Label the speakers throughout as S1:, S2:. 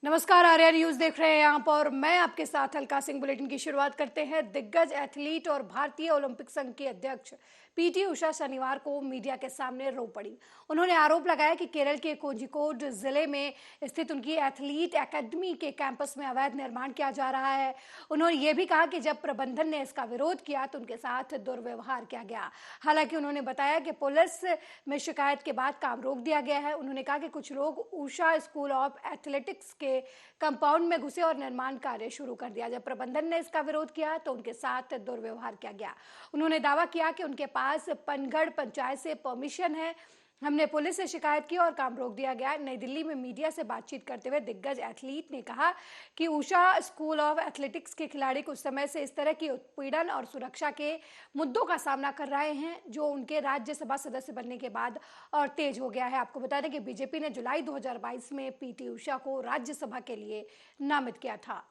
S1: नमस्कार, आर्या न्यूज देख रहे हैं यहाँ पर। मैं आपके साथ अलका सिंह। बुलेटिन की शुरुआत करते हैं। दिग्गज एथलीट और भारतीय ओलंपिक संघ की अध्यक्ष पीटी उषा शनिवार को मीडिया के सामने रो पड़ी। उन्होंने आरोप लगाया कि केरल के कोझिकोड जिले में स्थित उनकी एथलीट एकेडमी के कैंपस में अवैध निर्माण किया जा रहा है। उन्होंने ये भी कहा कि जब प्रबंधन ने इसका विरोध किया तो उनके साथ दुर्व्यवहार किया गया। हालांकि उन्होंने बताया कि पुलिस में शिकायत के बाद काम रोक दिया गया है। उन्होंने कहा कि कुछ लोग उषा स्कूल ऑफ एथलेटिक्स के कंपाउंड में घुसे और निर्माण कार्य शुरू कर दिया। जब प्रबंधन ने इसका विरोध किया तो उनके साथ दुर्व्यवहार किया गया। उन्होंने दावा किया कि उनके पास पनगढ़ पंचायत से परमिशन है। हमने पुलिस से शिकायत की और काम रोक दिया गया। नई दिल्ली में मीडिया से बातचीत करते हुए दिग्गज एथलीट ने कहा कि उषा स्कूल ऑफ एथलेटिक्स के खिलाड़ी कुछ समय से इस तरह की उत्पीड़न और सुरक्षा के मुद्दों का सामना कर रहे हैं, जो उनके राज्यसभा सदस्य बनने के बाद और तेज हो गया है। आपको बता दें कि बीजेपी ने जुलाई 2022 में पीटी उषा को राज्यसभा के लिए नामित किया था।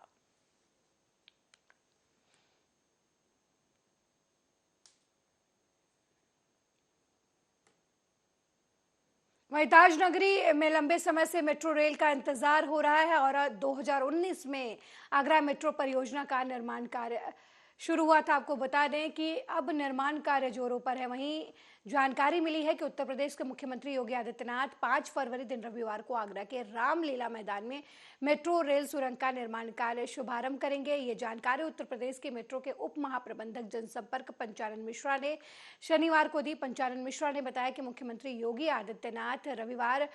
S1: वहीं ताजनगरी में लंबे समय से मेट्रो रेल का इंतजार हो रहा है और 2019 में आगरा मेट्रो परियोजना का निर्माण कार्य शुरू हुआ था। आपको बता दें कि अब निर्माण कार्य जोरों पर है। वहीं जानकारी मिली है कि उत्तर प्रदेश के मुख्यमंत्री योगी आदित्यनाथ 5 फरवरी दिन रविवार को आगरा के रामलीला मैदान में मेट्रो रेल सुरंग का निर्माण कार्य शुभारंभ करेंगे। ये जानकारी उत्तर प्रदेश के मेट्रो के उप महाप्रबंधक जनसंपर्क पंचानन मिश्रा ने शनिवार को दी। पंचानन मिश्रा ने बताया कि मुख्यमंत्री योगी आदित्यनाथ रविवार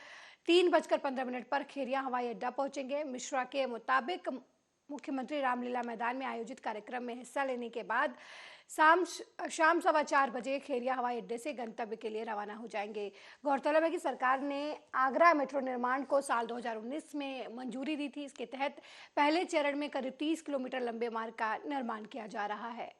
S1: 3:15 पर खेरिया हवाई अड्डा पहुंचेंगे। मिश्रा के मुताबिक मुख्यमंत्री रामलीला मैदान में आयोजित कार्यक्रम में हिस्सा लेने के बाद शाम 4:15 बजे खेरिया हवाई अड्डे से गंतव्य के लिए रवाना हो जाएंगे। गौरतलब है कि सरकार ने आगरा मेट्रो निर्माण को साल 2019 में मंजूरी दी थी। इसके तहत पहले चरण में करीब 30 किलोमीटर लंबे मार्ग का निर्माण किया जा रहा है।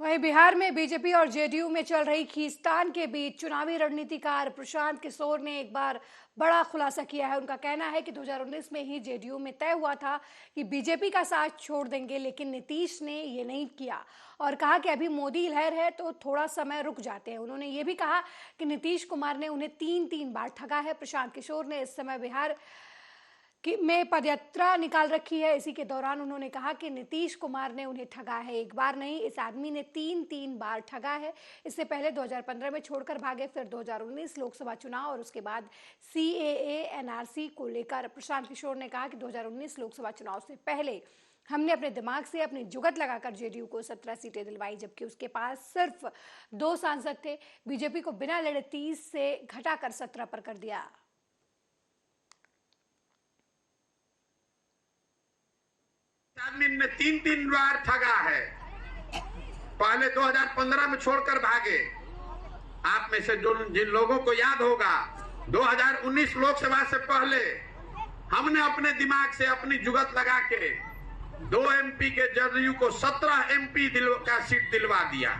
S1: वहीं बिहार में बीजेपी और जेडीयू में चल रही खींचतान के बीच चुनावी रणनीतिकार प्रशांत किशोर ने एक बार बड़ा खुलासा किया है। उनका कहना है कि 2019 में ही जेडीयू में तय हुआ था कि बीजेपी का साथ छोड़ देंगे, लेकिन नीतीश ने ये नहीं किया और कहा कि अभी मोदी लहर है तो थोड़ा समय रुक जाते हैं। उन्होंने ये भी कहा कि नीतीश कुमार ने उन्हें 3 बार ठगा है। प्रशांत किशोर ने इस समय बिहार में पदयात्रा निकाल रखी है। इसी के दौरान उन्होंने कहा कि नीतीश कुमार ने उन्हें ठगा है, एक बार नहीं, इस आदमी ने 3 बार ठगा है। इससे पहले 2015 में छोड़कर भागे, फिर 2019 लोकसभा चुनाव और उसके बाद सीएए एनआरसी को लेकर प्रशांत किशोर ने कहा कि 2019 लोकसभा चुनाव से पहले हमने अपने दिमाग से अपनी जुगत लगाकर जेडीयू को 17 सीटें दिलवाई, जबकि उसके पास सिर्फ 2 सांसद थे। बीजेपी को बिना लड़े 30 से घटाकर 17 पर कर दिया।
S2: आदमी ने 3 बार ठगा है। पहले 2015 में छोड़कर भागे। आप में से जिन लोगों को याद होगा, 2019 लोकसभा से पहले हमने अपने दिमाग से अपनी जुगत लगा के 2 एमपी के जदयू को 17 एमपी का सीट दिलवा दिया।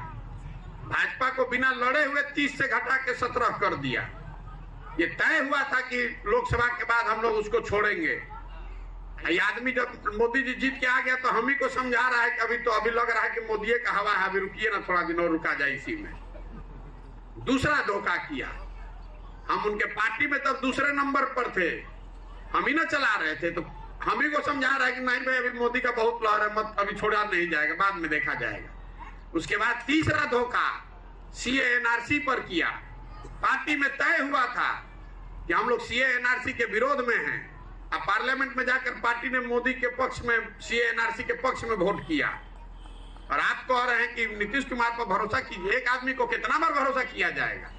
S2: भाजपा को बिना लड़े हुए 30 से घटा के 17 कर दिया। ये तय हुआ था कि लोकसभा के बाद हम लोग उसको छोड़ेंगे। ये आदमी जब मोदी जी जीत के आ गया तो हम ही को समझा रहा है कि अभी लग रहा है कि मोदी का हवा है, अभी रुकिए ना, थोड़ा दिन और रुका जाए। इसी में दूसरा धोखा किया। हम उनके पार्टी में तब दूसरे नंबर पर थे, हम ही ना चला रहे थे, तो हम ही को समझा रहा है कि नहीं भाई अभी मोदी का बहुत लहर है, मत अभी छोड़ा नहीं जाएगा, बाद में देखा जाएगा। उसके बाद तीसरा धोखा सीए एनआरसी पर किया। पार्टी में तय हुआ था कि हम लोग सीए एनआरसी के विरोध में हैं। अब पार्लियामेंट में जाकर पार्टी ने मोदी के पक्ष में, सीए एनआरसी के पक्ष में वोट किया। और आप कह रहे हैं कि नीतीश कुमार पर भरोसा कीजिए। एक आदमी को कितना बार भरोसा किया जाएगा?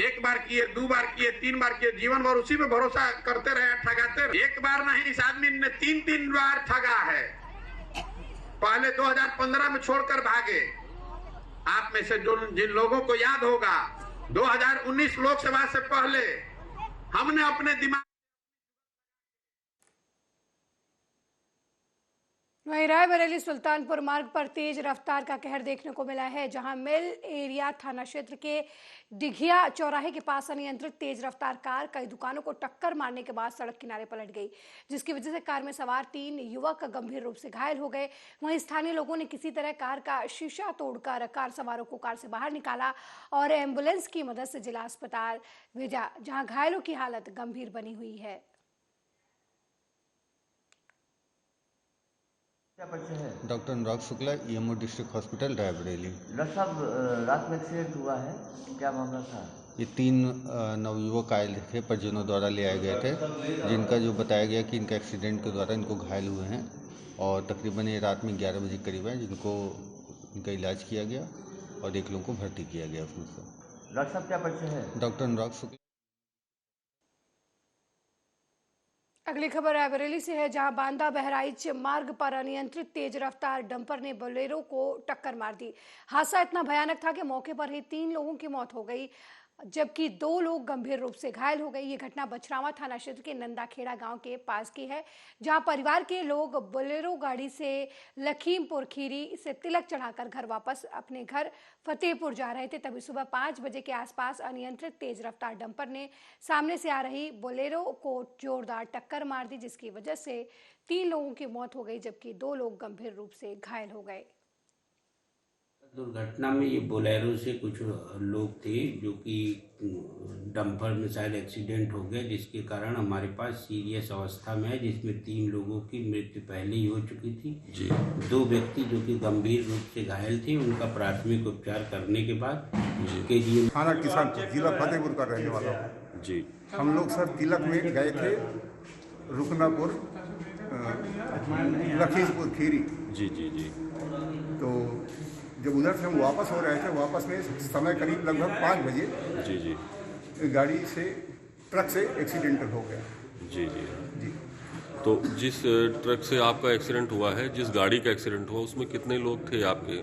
S2: 1 बार किए, 2 बार किए, 3 बार किए, जीवन भर उसी में भरोसा करते रहे, ठगाते रहे। एक बार नहीं, इस आदमी ने 3 बार ठगा है। पहले 2015 में छोड़कर भागे। आप में से जिन लोगों को याद होगा, 2019 लोकसभा से पहले हमने अपने दिमाग
S1: वहीं रायबरेली सुल्तानपुर मार्ग पर तेज रफ्तार का कहर देखने को मिला है, जहां मिल एरिया थाना क्षेत्र के डिघिया चौराहे के पास अनियंत्रित तेज रफ्तार कार कई दुकानों को टक्कर मारने के बाद सड़क किनारे पलट गई, जिसकी वजह से कार में सवार 3 युवक गंभीर रूप से घायल हो गए। वहीं स्थानीय लोगों ने किसी तरह कार का शीशा तोड़कर कार सवारों को कार से बाहर निकाला और एम्बुलेंस की मदद से जिला अस्पताल भेजा, जहां घायलों की हालत गंभीर बनी हुई है।
S3: क्या परिचय है?
S4: Doctor Anurag Shukla, EMO district hospital Raebareli.
S3: Doctor साहब, रात में एक्सीडेंट हुआ है, क्या मामला था?
S4: ये 3 नवयुवक आए थे, परिजनों द्वारा ले आए गए थे, जिनका जो बताया गया कि इनका एक्सीडेंट के द्वारा इनको घायल हुए हैं और तकरीबन ये रात में 11 बजे करीब है, जिनको इनका इलाज किया गया और एक लोगों को भर्ती किया गया उसमें से।
S3: डॉक्टर साहब, क्या परिचय है?
S4: डॉक्टर अनुराग शुक्ला।
S1: अगली खबर रायबरेली से है, जहां बांदा बहराइच मार्ग पर अनियंत्रित तेज रफ्तार डंपर ने बोलेरो को टक्कर मार दी। हादसा इतना भयानक था कि मौके पर ही 3 लोगों की मौत हो गई, जबकि 2 लोग गंभीर रूप से घायल हो गए। ये घटना बछरावा थाना क्षेत्र के नंदाखेड़ा गांव के पास की है, जहां परिवार के लोग बोलेरो गाड़ी से लखीमपुर खीरी से तिलक चढ़ाकर घर वापस अपने घर फतेहपुर जा रहे थे। तभी सुबह 5 बजे के आसपास अनियंत्रित तेज रफ्तार डंपर ने सामने से आ रही बोलेरो को जोरदार टक्कर मार दी, जिसकी वजह से 3 लोगों की मौत हो गई, जबकि 2 लोग गंभीर रूप से घायल हो गए।
S5: दुर्घटना में ये बोलेरो से कुछ लोग थे जो कि डंपर में शायद एक्सीडेंट हो गया, जिसके कारण हमारे पास सीरियस अवस्था में है, जिसमें 3 लोगों की मृत्यु पहले ही हो चुकी थी जी। 2 व्यक्ति जो कि गंभीर रूप से घायल थे, उनका प्राथमिक उपचार करने के बाद के लिए
S6: थाना किसानपुर जिला फतेहपुर का रहने वाला हूँ जी। हम लोग सर तिलक में गए थे, रुकनापुर लखीमपुर खीरी
S7: जी जी जी।
S6: तो जब उधर से हम वापस हो रहे थे, वापस में समय करीब लगभग 5 बजे
S7: जी जी
S6: गाड़ी से ट्रक से एक्सीडेंट हो गया
S7: जी जी
S6: जी।
S7: तो जिस ट्रक से आपका एक्सीडेंट हुआ है, जिस गाड़ी का एक्सीडेंट हुआ, उसमें कितने लोग थे आपके?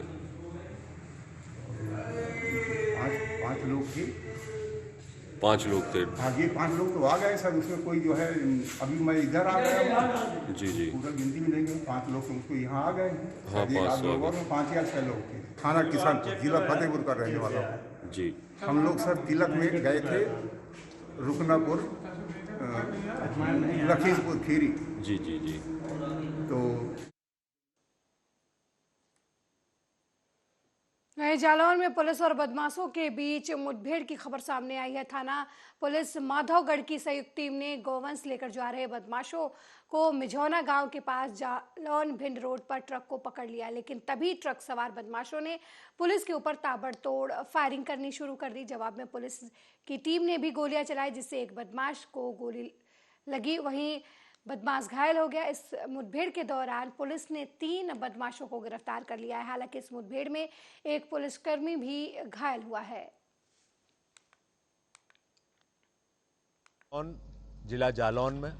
S6: 5 लोग थे।
S7: 5 लोग थे।
S6: हाँ जी, 5 लोग तो आ गए सर, उसमें कोई जो है, अभी मैं इधर आ गया
S7: जी जी।
S6: पूरा गिनती में नहीं गए, 5 लोग उसको यहाँ आ गए।
S7: हाँ, 5 लोग
S6: और 5 या 6 लोग थे। थाना किसानपुर जिला फतेहपुर का रहने वाला हूँ
S7: जी।
S6: हम लोग सर तिलक में गए थे, रुकनापुर लखीमपुर खीरी
S7: जी जी जी।
S6: तो
S1: वहीं जालौन में पुलिस और बदमाशों के बीच मुठभेड़ की खबर सामने आई है। थाना पुलिस माधवगढ़ की संयुक्त टीम ने गोवंश लेकर जा रहे बदमाशों को मिझौना गांव के पास जालौन भिंड रोड पर ट्रक को पकड़ लिया, लेकिन तभी ट्रक सवार बदमाशों ने पुलिस के ऊपर ताबड़तोड़ फायरिंग करनी शुरू कर दी। जवाब में पुलिस की टीम ने भी गोलियां चलाई, जिससे एक बदमाश को गोली लगी, वहीं बदमाश घायल हो गया। इस मुठभेड़ के दौरान पुलिस ने 3 बदमाशों को गिरफ्तार कर लिया है। हालांकि इस मुठभेड़ में एक पुलिसकर्मी भी घायल हुआ है।
S8: जिला जालौन में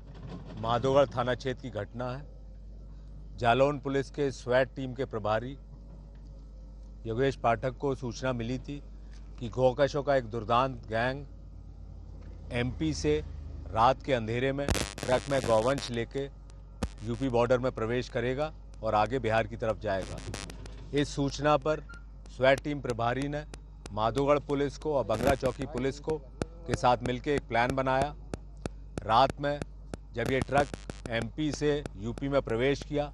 S8: माधोगढ़ थाना क्षेत्र की घटना है। जालौन पुलिस के स्वैट टीम के प्रभारी योगेश पाठक को सूचना मिली थी कि गोकशों का एक दुर्दांत गैंग एमपी से रात के अंधेरे में ट्रक में गौवंश लेके यूपी बॉर्डर में प्रवेश करेगा और आगे बिहार की तरफ जाएगा। इस सूचना पर स्वैट टीम प्रभारी ने माधोगढ़ पुलिस को और बंगरा चौकी पुलिस को के साथ मिलकर एक प्लान बनाया। रात में जब ये ट्रक एमपी से यूपी में प्रवेश किया,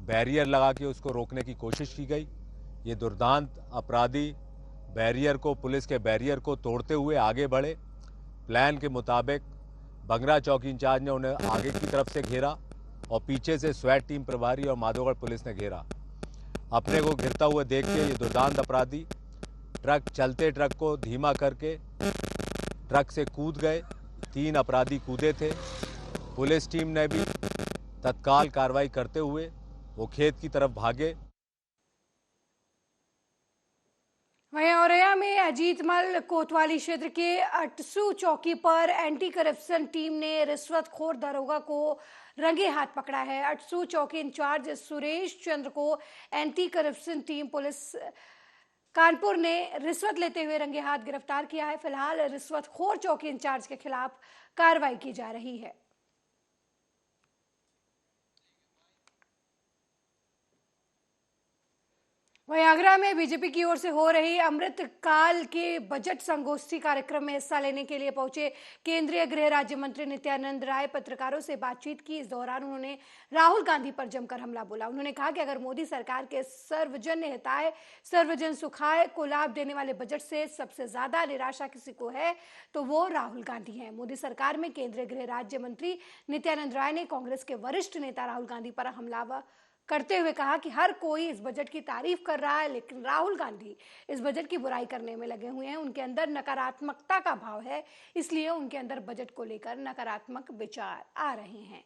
S8: बैरियर लगा के उसको रोकने की कोशिश की गई। ये दुर्दांत अपराधी बैरियर को, पुलिस के बैरियर को तोड़ते हुए आगे बढ़े। प्लान के मुताबिक बंगरा चौकी इंचार्ज ने उन्हें आगे की तरफ से घेरा और पीछे से स्वैट टीम प्रभारी और माधोगढ़ पुलिस ने घेरा। अपने को घिरता हुए देख के ये दुर्दांत अपराधी चलते ट्रक को धीमा करके ट्रक से कूद गए। 3 अपराधी कूदे थे। पुलिस टीम ने भी तत्काल कार्रवाई करते हुए वो खेत की तरफ भागे।
S1: वहीं औरैया में अजीतमल कोतवाली क्षेत्र के अटसू चौकी पर एंटी करप्शन टीम ने रिश्वतखोर दरोगा को रंगे हाथ पकड़ा है। अटसू चौकी इंचार्ज सुरेश चंद्र को anti corruption team police Kanpur ने रिश्वत लेते हुए रंगे हाथ गिरफ्तार किया है। फिलहाल रिश्वतखोर चौकी इंचार्ज के खिलाफ कार्रवाई की जा रही है। वहीं आगरा में बीजेपी की ओर से हो रही अमृत काल के बजट संगोष्ठी कार्यक्रम में हिस्सा लेने के लिए पहुंचे केंद्रीय गृह राज्य मंत्री नित्यानंद राय पत्रकारों से बातचीत की। इस दौरान उन्होंने राहुल गांधी पर जमकर हमला बोला। उन्होंने कहा कि अगर मोदी सरकार के सर्वजन हिताय सर्वजन सुखाय को लाभ देने वाले बजट से सबसे ज्यादा निराशा किसी को है तो वो राहुल गांधी हैं। मोदी सरकार में केंद्रीय गृह राज्य मंत्री नित्यानंद राय ने कांग्रेस के वरिष्ठ नेता राहुल गांधी पर हमला करते हुए कहा कि हर कोई इस बजट की तारीफ कर रहा है, लेकिन राहुल गांधी इस बजट की बुराई करने में लगे हुए हैं। उनके अंदर नकारात्मकता का भाव है, इसलिए उनके अंदर बजट को लेकर नकारात्मक विचार आ रहे हैं।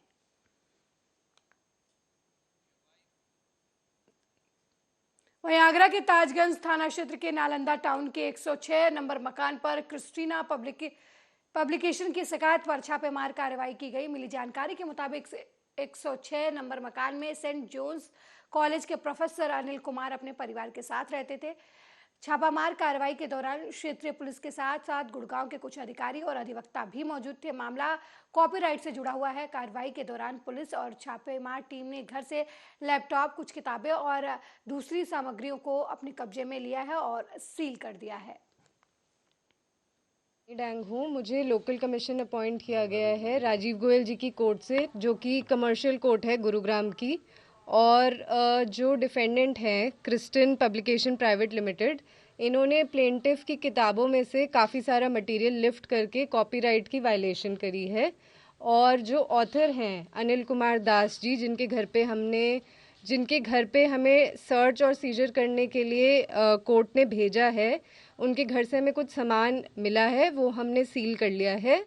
S1: वहीं आगरा के ताजगंज थाना क्षेत्र के नालंदा टाउन के 106 नंबर मकान पर क्रिस्टीना पब्लिकेशन की शिकायत पर छापेमार कार्रवाई की गई। मिली जानकारी के मुताबिक 106 नंबर मकान में सेंट जोन्स कॉलेज के प्रोफेसर अनिल कुमार अपने परिवार के साथ रहते थे। छापामार कार्रवाई के दौरान क्षेत्रीय पुलिस के साथ साथ गुड़गांव के कुछ अधिकारी और अधिवक्ता भी मौजूद थे। मामला कॉपीराइट से जुड़ा हुआ है। कार्रवाई के दौरान पुलिस और छापेमार टीम ने घर से लैपटॉप, कुछ किताबें और दूसरी सामग्रियों को अपने कब्जे में लिया है और सील कर दिया है।
S9: डैंग हूँ, मुझे लोकल कमीशन अपॉइंट किया गया है राजीव गोयल जी की कोर्ट से, जो कि कमर्शियल कोर्ट है गुरुग्राम की। और जो डिफेंडेंट हैं क्रिस्टन पब्लिकेशन प्राइवेट लिमिटेड, इन्होंने प्लेंटिफ की किताबों में से काफ़ी सारा मटेरियल लिफ्ट करके कॉपीराइट की वायलेशन करी है। और जो ऑथर हैं अनिल कुमार दास जी, जिनके घर पे हमें सर्च और सीजर करने के लिए कोर्ट ने भेजा है, उनके घर से हमें कुछ सामान मिला है, वो हमने सील कर लिया है।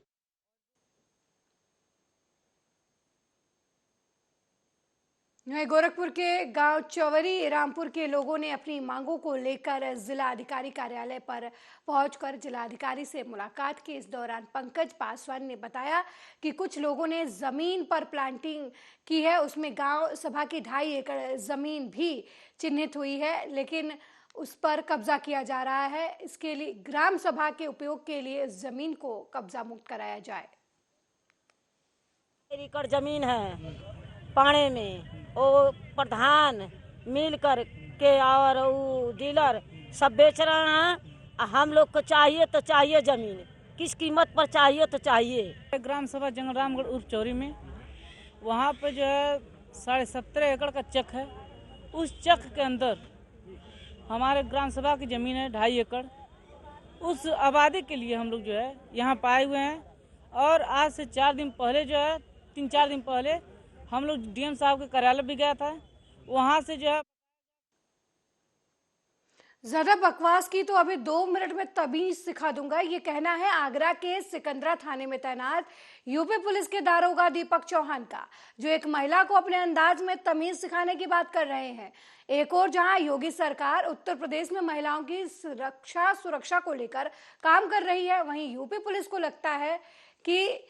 S1: गोरखपुर के गांव चौवरी रामपुर के लोगों ने अपनी मांगों को लेकर जिला अधिकारी कार्यालय पर पहुंचकर जिलाधिकारी से मुलाकात की। इस दौरान पंकज पासवान ने बताया कि कुछ लोगों ने जमीन पर प्लांटिंग की है, उसमें गांव सभा की 2.5 एकड़ जमीन भी चिन्हित हुई है, लेकिन उस पर कब्जा किया जा रहा है। इसके लिए ग्राम सभा के उपयोग के लिए इस जमीन को कब्जा मुक्त कराया जाए।
S10: एकड़ जमीन है पाणे में, वो प्रधान मिल कर के और वो डीलर सब बेच रहे हैं। हम लोग को चाहिए तो चाहिए जमीन, किस कीमत पर चाहिए तो चाहिए।
S11: ग्राम सभा जंगलरामगढ़ उर्फ चौरी में, वहाँ पे जो है 17.5 एकड़ का चक है। उस चक के अंदर हमारे ग्राम सभा की जमीन है 2.5 एकड़। उस आबादी के लिए हम लोग जो है यहाँ पाए हुए हैं। और आज से 4 दिन पहले जो है 3-4 दिन पहले हम लोग डीएम साहब के कार्यालय भी गया था। वहाँ से जो है
S1: ज्यादा बकवास की तो अभी 2 मिनट में तमीज सिखा दूंगा, ये कहना है आगरा के सिकंदरा थाने में तैनात यूपी पुलिस के दारोगा दीपक चौहान का, जो एक महिला को अपने अंदाज में तमीज सिखाने की बात कर रहे हैं। एक और जहां योगी सरकार उत्तर प्रदेश में महिलाओं की सुरक्षा को लेकर काम कर रही है, वहीं यूपी पुलिस को लगता है कि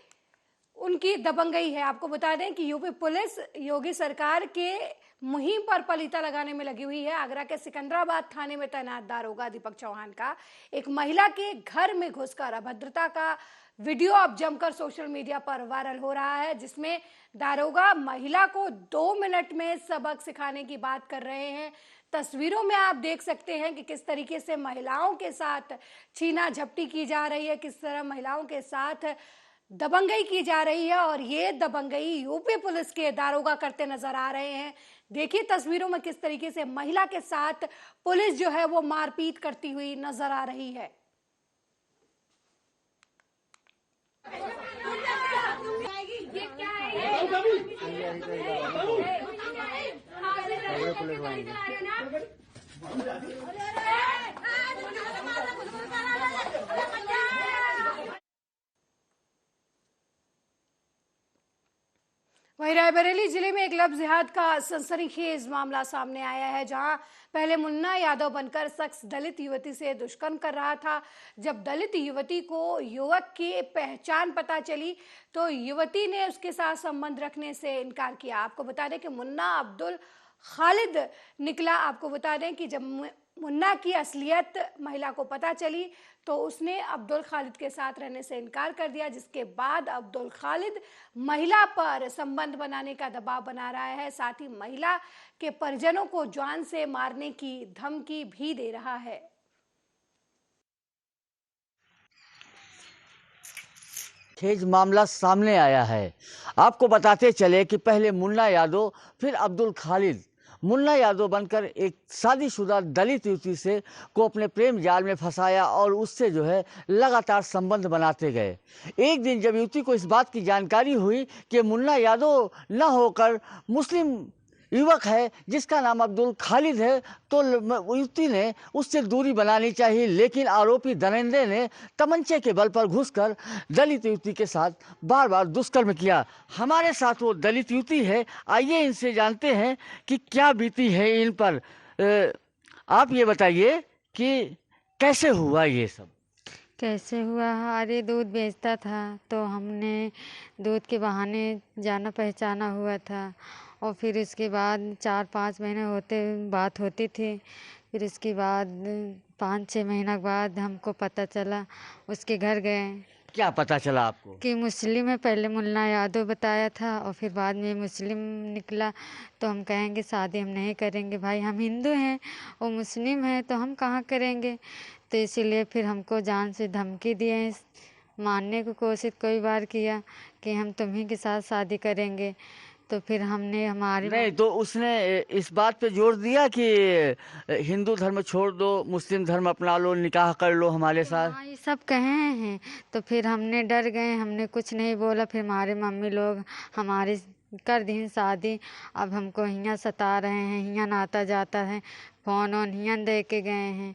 S1: उनकी दबंगई है। आपको बता दें कि यूपी पुलिस योगी सरकार के मुहिम पर पलीता लगाने में लगी हुई है। आगरा के सिकंदराबाद थाने में तैनात दारोगा दीपक चौहान का एक महिला के घर में घुसकर अभद्रता का वीडियो अब जमकर सोशल मीडिया पर वायरल हो रहा है, जिसमें दारोगा महिला को 2 मिनट में सबक सिखाने की बात कर रहे हैं। तस्वीरों में आप देख सकते हैं कि किस तरीके से महिलाओं के साथ छीना झपटी की जा रही है, किस तरह महिलाओं के साथ दबंगई की जा रही है। और ये दबंगई यूपी पुलिस के दारोगा करते नजर आ रहे हैं। देखिए तस्वीरों में किस तरीके से महिला के साथ पुलिस जो है वो मारपीट करती हुई नजर आ रही है। वहीं रायबरेली जिले में एक लव जिहाद का सनसनीखेज मामला सामने आया है, जहां पहले मुन्ना यादव बनकर शख्स दलित युवती से दुष्कर्म कर रहा था। जब दलित युवती को युवक की पहचान पता चली तो युवती ने उसके साथ संबंध रखने से इनकार किया। आपको बता दें कि मुन्ना अब्दुल खालिद निकला। आपको बता दें कि जब मुन्ना की असलियत महिला को पता चली तो उसने अब्दुल खालिद के साथ रहने से इनकार कर दिया, जिसके बाद अब्दुल खालिद महिला पर संबंध बनाने का दबाव बना रहा है। साथ ही महिला के परिजनों को जान से मारने की धमकी भी दे रहा है।
S3: खेज मामला सामने आया है। आपको बताते चले कि पहले मुन्ना यादव फिर अब्दुल खालिद मुन्ना यादव बनकर एक शादीशुदा दलित युवती से को अपने प्रेम जाल में फंसाया और उससे जो है लगातार संबंध बनाते गए। एक दिन जब युवती को इस बात की जानकारी हुई कि मुन्ना यादव न होकर मुस्लिम युवक है जिसका नाम अब्दुल खालिद है, तो युवती ने उससे दूरी बनानी चाहिए, लेकिन आरोपी दरिंदे ने तमंचे के बल पर घुसकर दलित युवती के साथ बार बार दुष्कर्म किया। हमारे साथ वो दलित युवती है, आइए इनसे जानते हैं कि क्या बीती है इन पर। आप ये बताइए कि कैसे हुआ ये सब?
S12: कैसे हुआ? अरे दूध बेचता था तो हमने दूध के बहाने जाना पहचाना हुआ था, और फिर इसके बाद 4-5 महीने होते बात होती थी। फिर इसके बाद 5-6 महीना बाद हमको पता चला, उसके घर गए।
S3: क्या पता चला आपको?
S12: कि मुस्लिम है। पहले मुन्ना यादव बताया था और फिर बाद में मुस्लिम निकला। तो हम कहेंगे शादी हम नहीं करेंगे भाई, हम हिंदू हैं, वो मुस्लिम है तो हम कहाँ करेंगे। तो इसीलिए फिर हमको जान से धमकी दिए, मारने की कोशिश कई बार किया कि हम तुम्ही के साथ शादी करेंगे। तो फिर हमने हमारे
S3: नहीं, तो उसने इस बात पे जोर दिया कि हिंदू धर्म छोड़ दो, मुस्लिम धर्म अपना लो, निकाह कर लो हमारे साथ।
S12: हाँ, ये सब कहे हैं। तो फिर हमने डर गए, हमने कुछ नहीं बोला। फिर हमारे मम्मी लोग हमारे कर दी शादी। अब हमको हियाँ सता रहे हैं, हियाँ नाता जाता है, फ़ोन ऑन हियाँ दे के गए हैं।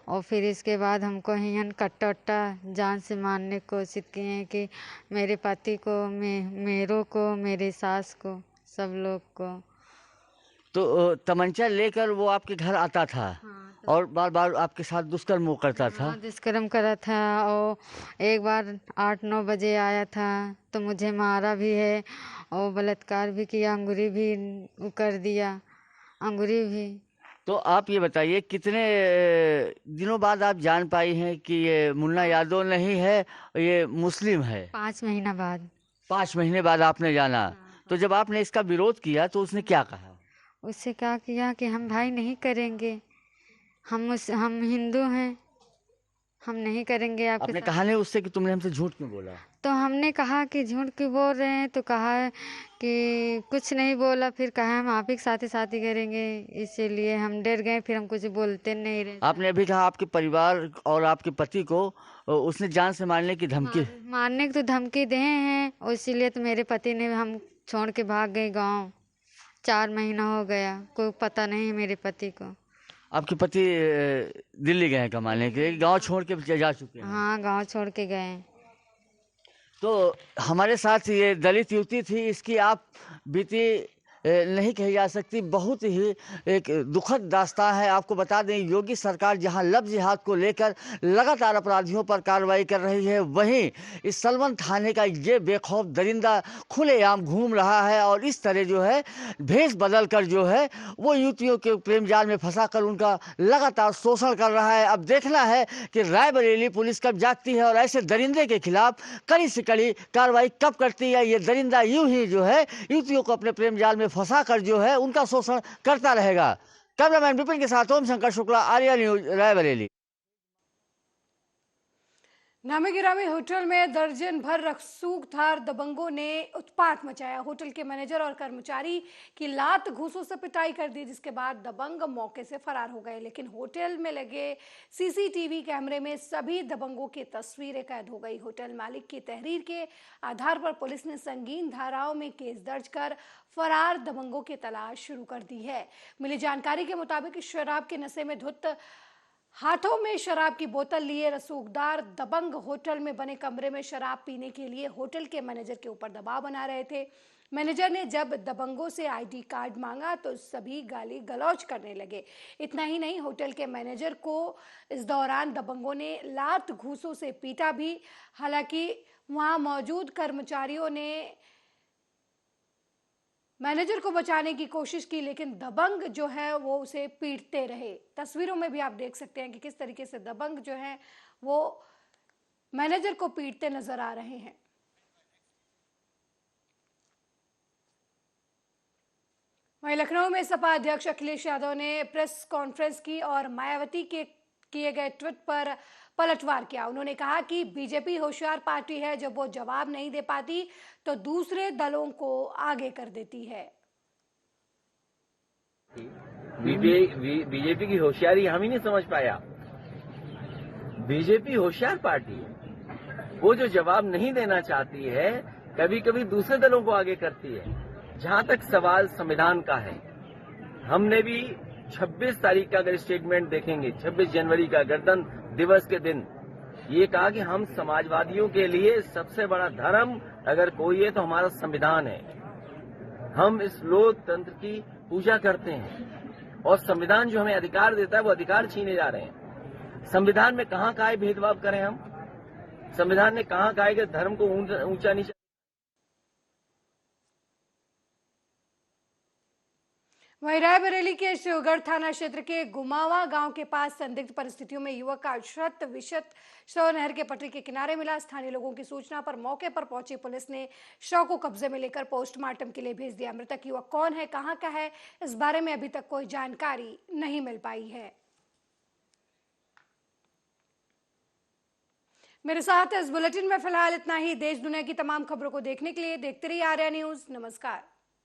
S12: और फिर इसके बाद हमको हियन कट्टा उट्टा जान से मारने की कोशिश किए हैं कि मेरे पति को, मेरों को, मेरे सास को, सब लोग को।
S3: तो तमंचा लेकर वो आपके घर आता था? हाँ, और बार बार आपके साथ दुष्कर्म करता था?
S12: हाँ, दुष्कर्म करा था। और एक बार 8-9 बजे आया था तो मुझे मारा भी है और बलात्कार भी किया, अंगूरी भी कर दिया, अंगूरी भी।
S3: तो आप ये बताइए कितने दिनों बाद आप जान पाई हैं कि ये मुन्ना यादव नहीं है, ये मुस्लिम है?
S12: 5 महीना बाद।
S3: 5 महीने बाद आपने जाना? तो जब आपने इसका विरोध किया तो उसने क्या कहा?
S12: उससे क्या किया कि हम भाई नहीं करेंगे, हम हिंदू हैं, हम नहीं करेंगे आपके।
S3: आपने कहा नहीं उससे कि तुमने हमसे झूठ क्यों बोला?
S12: तो हमने कहा कि झूठ क्यों बोल रहे हैं, तो कहा है कि कुछ नहीं बोला। फिर कहा हम आप ही के साथ ही शादी करेंगे, इसीलिए हम डर गए, फिर हम कुछ बोलते नहीं रहे।
S3: आपने अभी कहा आपके परिवार और आपके पति को उसने जान से मारने की धमकी?
S12: मारने की तो धमकी दे हैं, इसीलिए तो मेरे पति ने हम छोड़ के भाग गए गाँव। 4 महीना हो गया, कोई पता नहीं मेरे पति को।
S3: आपके पति दिल्ली गए कमाने के लिए, गांव छोड़ के जा चुके हैं?
S12: हाँ, गांव छोड़ के गए।
S3: तो हमारे साथ ये दलित युवती थी, इसकी आप बीती नहीं कही जा सकती, बहुत ही एक दुखद दास्तान है। आपको बता दें, योगी सरकार जहां लव जिहाद को लेकर लगातार अपराधियों पर कार्रवाई कर रही है, वहीं इस सलवन थाने का ये बेखौफ दरिंदा खुलेआम घूम रहा है और इस तरह जो है भेष बदल कर जो है वो युवतियों के प्रेम जाल में फंसाकर उनका लगातार शोषण कर रहा है। अब देखना है कि रायबरेली पुलिस कब जागती है और ऐसे दरिंदे के खिलाफ कड़ी से कड़ी कार्रवाई कब करती है। ये दरिंदा यूं ही जो है युवतियों को अपने प्रेम जाल में फंसा कर जो है उनका शोषण करता रहेगा। कैमरामैन विपिन के साथ ओम शंकर शुक्ला, आर्या न्यूज, रायबरेली।
S1: नामी-गिरामी होटल में दर्जन भर रसूखदार दबंगों ने उत्पात मचाया। होटल के मैनेजर और कर्मचारी की लात घूंसों से पिटाई कर दी, जिसके बाद दबंग मौके से फरार हो गए। लेकिन होटल में लगे सीसीटीवी कैमरे में सभी दबंगों की तस्वीरें कैद हो गई। होटल मालिक की तहरीर के आधार पर पुलिस ने संगीन धाराओं में केस दर्ज कर फरार दबंगों की तलाश शुरू कर दी है। मिली जानकारी के मुताबिक शराब के नशे में धुत हाथों में शराब की बोतल लिए रसूखदार दबंग होटल में बने कमरे में शराब पीने के लिए होटल के मैनेजर के ऊपर दबाव बना रहे थे। मैनेजर ने जब दबंगों से आईडी कार्ड मांगा तो सभी गाली गलौज करने लगे। इतना ही नहीं, होटल के मैनेजर को इस दौरान दबंगों ने लात घूंसों से पीटा भी। हालांकि वहां मौजूद कर्मचारियों ने मैनेजर को बचाने की कोशिश की, लेकिन दबंग जो है वो उसे पीटते रहे। तस्वीरों में भी आप देख सकते हैं कि किस तरीके से दबंग जो है वो मैनेजर को पीटते नजर आ रहे हैं। वहीं लखनऊ में सपा अध्यक्ष अखिलेश यादव ने प्रेस कॉन्फ्रेंस की और मायावती के किए गए ट्वीट पर पलटवार किया। उन्होंने कहा कि बीजेपी होशियार पार्टी है, जब वो जवाब नहीं दे पाती तो दूसरे दलों को आगे कर देती है।
S13: बीजेपी की होशियारी हम ही नहीं समझ पाया। बीजेपी होशियार पार्टी है, वो जो जवाब नहीं देना चाहती है कभी कभी दूसरे दलों को आगे करती है। जहां तक सवाल संविधान का है, हमने भी 26 तारीख का अगर स्टेटमेंट देखेंगे, 26 जनवरी का गणतंत्र दिवस के दिन ये कहा कि हम समाजवादियों के लिए सबसे बड़ा धर्म अगर कोई है तो हमारा संविधान है। हम इस लोकतंत्र की पूजा करते हैं और संविधान जो हमें अधिकार देता है वो अधिकार छीने जा रहे हैं। संविधान में कहाँ कहा है भेदभाव करें हम? संविधान ने कहाँ कहा है कि धर्म को ऊंचा नीचा?
S1: वहीं रायबरेली के शिवगढ़ थाना क्षेत्र के गुमावा गांव के पास संदिग्ध परिस्थितियों में युवक का शत विशत शव नहर के पटरी के किनारे मिला। स्थानीय लोगों की सूचना पर मौके पर पहुंची पुलिस ने शव को कब्जे में लेकर पोस्टमार्टम के लिए भेज दिया। मृतक युवक कौन है, कहां का है, इस बारे में अभी तक कोई जानकारी नहीं मिल पाई है। मेरे साथ इस बुलेटिन में फिलहाल इतना ही। देश दुनिया की तमाम खबरों को देखने के लिए देखते रहिए आर्या न्यूज। नमस्कार।